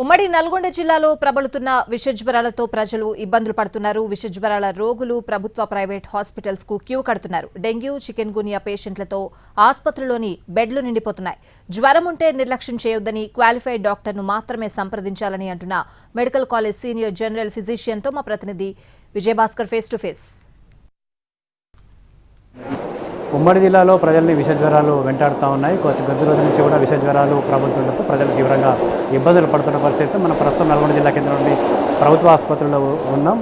ఉమ్మడి నల్గొండ జిల్లాలో ప్రబలుతున్న విషజ్వరాలతో ప్రజలు ఇబ్బందులు పడుతున్నారు. విషజ్వరాల రోగులు ప్రభుత్వ ప్రైవేట్ హాస్పిటల్స్ కు క్యూ కడుతున్నారు. డెంగ్యూ, చికెన్ గునియా పేషెంట్లతో ఆసుపత్రిలోని బెడ్లు నిండిపోతున్నాయి. జ్వరం ఉంటే నిర్లక్ష్యం చేయొద్దని, క్వాలిఫైడ్ డాక్టర్ను మాత్రమే సంప్రదించాలని అంటున్న మెడికల్ కాలేజ్ సీనియర్ జనరల్ ఫిజిషియన్తో మా ప్రతినిధి విజయభాస్కర్ ఫేస్ టు ఫేస్. ఉమ్మడి జిల్లాలో ప్రజల్ని విషజ్వరాలు వెంటాడుతూ ఉన్నాయి. కొద్ది రోజుల నుంచి కూడా విషజ్వరాలు ప్రబలుతుండటంతో ప్రజలు తీవ్రంగా ఇబ్బందులు పడుతున్న పరిస్థితి. మన ప్రస్తుతం నల్గొండ జిల్లా కేంద్రంలోని ప్రభుత్వ ఆసుపత్రిలో ఉన్నాం.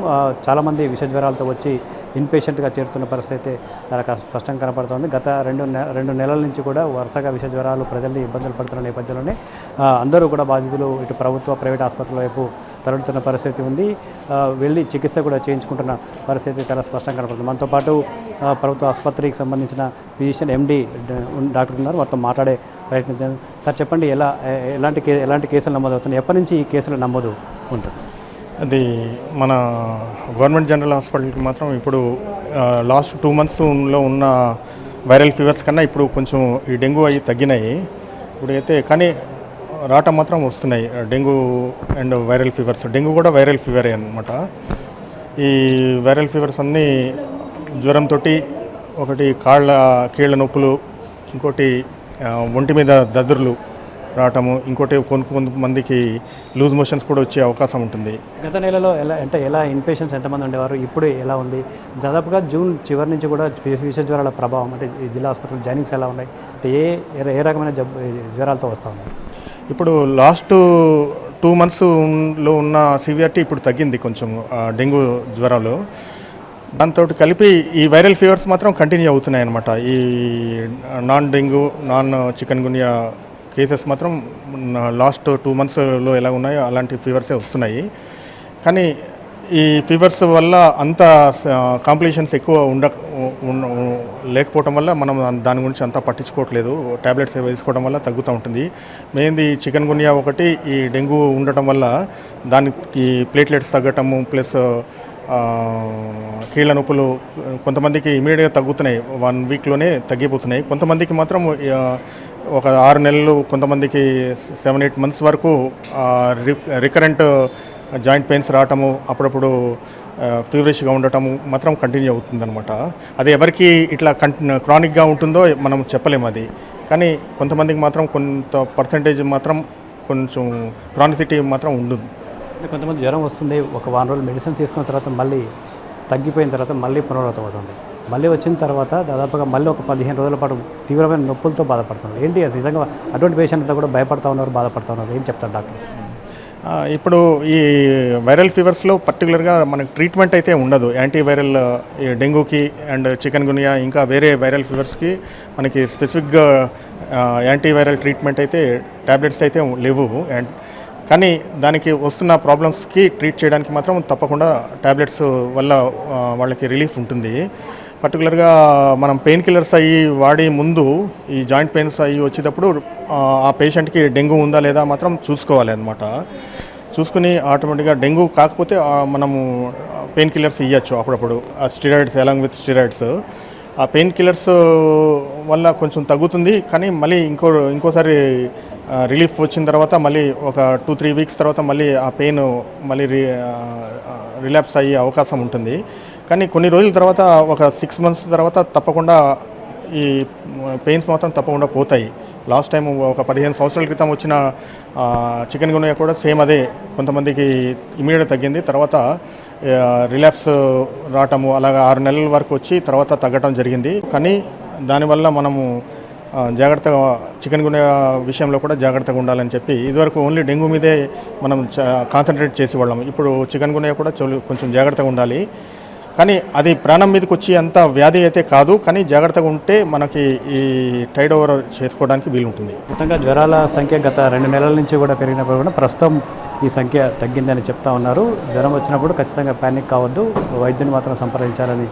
చాలామంది విషజ్వరాలతో వచ్చి ఇన్పేషెంట్గా చేరుతున్న పరిస్థితి చాలా స్పష్టంగా కనపడుతుంది. గత రెండు నెలల నుంచి కూడా వరుసగా విషజ్వరాలు ప్రజల్ని ఇబ్బందులు పడుతున్న నేపథ్యంలోనే అందరూ కూడా బాధితులు ఇటు ప్రభుత్వ ప్రైవేట్ ఆసుపత్రుల వైపు తరలుతున్న పరిస్థితి ఉంది. వెళ్ళి చికిత్స కూడా చేయించుకుంటున్న పరిస్థితి చాలా స్పష్టంగా కనపడుతుంది. మనతో పాటు ప్రభుత్వ ఆసుపత్రికి సంబంధించిన ఫిజిషియన్ ఎండి డాక్టర్ ఉన్నారు. వారితో మాట్లాడే ప్రయత్నించాను. సార్ చెప్పండి, ఎలాంటి కేసులు నమోదు అవుతున్నాయి, ఎప్పటి నుంచి ఈ కేసులు నమోదు ఉంటుంది? అది మన గవర్నమెంట్ జనరల్ హాస్పిటల్కి మాత్రం ఇప్పుడు లాస్ట్ 2 monthsలో ఉన్న వైరల్ ఫీవర్స్ కన్నా ఇప్పుడు కొంచెం ఈ డెంగ్యూ అవి తగ్గినాయి. ఇప్పుడైతే కానీ రావటం మాత్రం వస్తున్నాయి dengue and viral fevers. Dengue కూడా వైరల్ ఫీవరే అనమాట. ఈ వైరల్ ఫీవర్స్ అన్నీ జ్వరంతో, ఒకటి కీళ్ళ నొప్పులు, ఇంకోటి ఒంటి మీద దద్దుర్లు రావటము, ఇంకోటి కొంతమందికి లూజ్ మోషన్స్ కూడా వచ్చే అవకాశం ఉంటుంది. గత నెలలో ఎలా ఇన్పేషెంట్స్ ఎంతమంది ఉండేవారు, ఇప్పుడు ఎలా ఉంది? దాదాపుగా జూన్ చివరి నుంచి కూడా విషజ్వరాల ప్రభావం అంటే ఈ జిల్లా ఆసుపత్రులు జాయినింగ్స్ ఎలా ఉన్నాయి, అంటే ఏ రకమైన జ్వరాలతో వస్తూ ఉన్నాయి? ఇప్పుడు లాస్ట్ 2 monthsలో ఉన్న సివియారిటీ ఇప్పుడు తగ్గింది కొంచెం డెంగ్యూ జ్వరాలు. దాంతో కలిపి ఈ వైరల్ ఫీవర్స్ మాత్రం కంటిన్యూ అవుతున్నాయి అన్నమాట. ఈ non dengue, non chikungunya cases మాత్రం లాస్ట్ 2 monthsలో ఎలా ఉన్నాయో అలాంటి ఫీవర్సే వస్తున్నాయి. కానీ ఈ ఫీవర్స్ వల్ల అంత కాంప్లికేషన్స్ ఎక్కువ లేకపోవటం వల్ల మనం దాని గురించి అంతా పట్టించుకోవట్లేదు. ట్యాబ్లెట్స్ వేసుకోవడం వల్ల తగ్గుతూ ఉంటుంది. మెయిన్ది చికెన్ గునియా ఒకటి, ఈ డెంగ్యూ ఉండటం వల్ల దానికి ప్లేట్లెట్స్ తగ్గటము, ప్లస్ కీళ్ళ నొప్పులు కొంతమందికి ఇమీడియట్గా తగ్గుతున్నాయి, 1 weekలోనే తగ్గిపోతున్నాయి. కొంతమందికి మాత్రం ఒక 6 నెలలు, కొంతమందికి 7-8 months వరకు రికరెంట్ జాయింట్ పెయిన్స్ రావటము, అప్పుడప్పుడు ఫీవరిష్గా ఉండటము మాత్రం కంటిన్యూ అవుతుందన్నమాట. అది ఎవరికి ఇట్లా క్రానిక్గా ఉంటుందో మనం చెప్పలేము అది. కానీ కొంతమందికి మాత్రం కొంత పర్సంటేజ్ మాత్రం కొంచెం క్రానిసిటీ మాత్రం ఉంటుంది. కొంతమంది జ్వరం వస్తుంది, ఒక 1 రోజులు మెడిసిన్ తీసుకున్న తర్వాత మళ్ళీ తగ్గిపోయిన తర్వాత మళ్ళీ పునరావృతం అవుతుంది. మళ్ళీ వచ్చిన తర్వాత దాదాపుగా మళ్ళీ ఒక 15 రోజుల పాటు తీవ్రమైన నొప్పులతో బాధపడుతున్నారు. ఏంటి అది? నిజంగా అటువంటి పేషెంట్తో కూడా భయపడతా ఉన్నారు, బాధపడుతూ ఉన్నారు. ఏం చెప్తారు డాక్టర్? ఇప్పుడు ఈ వైరల్ ఫీవర్స్లో పర్టికులర్గా మనకు ట్రీట్మెంట్ అయితే ఉండదు. యాంటీవైరల్ డెంగ్యూకి అండ్ చికెన్ గునియా ఇంకా వేరే వైరల్ ఫీవర్స్కి మనకి స్పెసిఫిక్గా యాంటీవైరల్ ట్రీట్మెంట్ అయితే ట్యాబ్లెట్స్ అయితే లేవు. కానీ దానికి వస్తున్న ప్రాబ్లమ్స్కి ట్రీట్ చేయడానికి మాత్రం తప్పకుండా ట్యాబ్లెట్స్ వల్ల వాళ్ళకి రిలీఫ్ ఉంటుంది. పర్టికులర్గా మనం పెయిన్ కిల్లర్స్ అయ్యి వాడి ముందు ఈ జాయింట్ పెయిన్స్ అయ్యి వచ్చేటప్పుడు ఆ పేషెంట్కి డెంగ్యూ ఉందా లేదా మాత్రం చూసుకోవాలి అన్నమాట. చూసుకుని ఆటోమేటిక్గా డెంగ్యూ కాకపోతే మనము పెయిన్ కిల్లర్స్ ఇవ్వచ్చు అప్పుడప్పుడు, స్టిరాయిడ్స్ అలాంగ్ విత్ స్టిరాయిడ్స్. ఆ పెయిన్ కిల్లర్స్ వల్ల కొంచెం తగ్గుతుంది. కానీ మళ్ళీ ఇంకోసారి రిలీఫ్ వచ్చిన తర్వాత మళ్ళీ ఒక 2-3 weeks తర్వాత మళ్ళీ ఆ పెయిన్ మళ్ళీ రిలాప్స్ అయ్యే అవకాశం ఉంటుంది. కానీ కొన్ని రోజుల తర్వాత, ఒక 6 months తర్వాత తప్పకుండా ఈ పెయిన్స్ మాత్రం తప్పకుండా పోతాయి. లాస్ట్ టైం ఒక 15 సంవత్సరాల క్రితం వచ్చిన చికెన్ గునియా కూడా సేమ్ అదే. కొంతమందికి ఇమీడియట్ తగ్గింది, తర్వాత రిలాప్స్ రావటము, అలాగా 6 నెలల వరకు వచ్చి తర్వాత తగ్గటం జరిగింది. కానీ దానివల్ల మనము జాగ్రత్తగా చికెన్ గునియా విషయంలో కూడా జాగ్రత్తగా ఉండాలని చెప్పి ఇదివరకు ఓన్లీ డెంగ్యూ మీదే మనం కాన్సన్ట్రేట్ చేసేవాళ్ళం. ఇప్పుడు చికెన్ గునియా కూడా కొంచెం జాగ్రత్తగా ఉండాలి. కానీ అది ప్రాణం మీదకి వచ్చి అంత వ్యాధి అయితే కాదు. కానీ జాగ్రత్తగా ఉంటే మనకి ఈ టైడ్ ఓవర్ చేసుకోవడానికి వీలుంటుంది. మొత్తంగా జ్వరాల సంఖ్య గత 2 నెలల నుంచి కూడా పెరిగినప్పుడు కూడా ప్రస్తుతం ఈ సంఖ్య తగ్గిందని చెప్తా ఉన్నారు. జ్వరం వచ్చినప్పుడు ఖచ్చితంగా ప్యానిక్ కావద్దు, వైద్యుని మాత్రం సంప్రదించాలని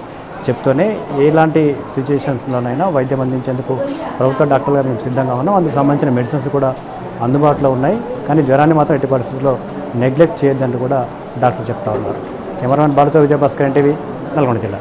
చెప్తూనే ఎలాంటి సిచ్యువేషన్స్లోనైనా వైద్యం అందించేందుకు ప్రభుత్వ డాక్టర్లుగా మేము సిద్ధంగా ఉన్నాం. అందుకు సంబంధించిన మెడిసిన్స్ కూడా అందుబాటులో ఉన్నాయి. కానీ జ్వరాన్ని మాత్రం ఎట్టి పరిస్థితుల్లో నెగ్లెక్ట్ చేయొద్దని కూడా డాక్టర్ చెప్తా ఉన్నారు. కెమెరామెన్ బాలుతో విజయభాస్కర్, ఎన్టీవీ, నల్గొండ జిల్లా.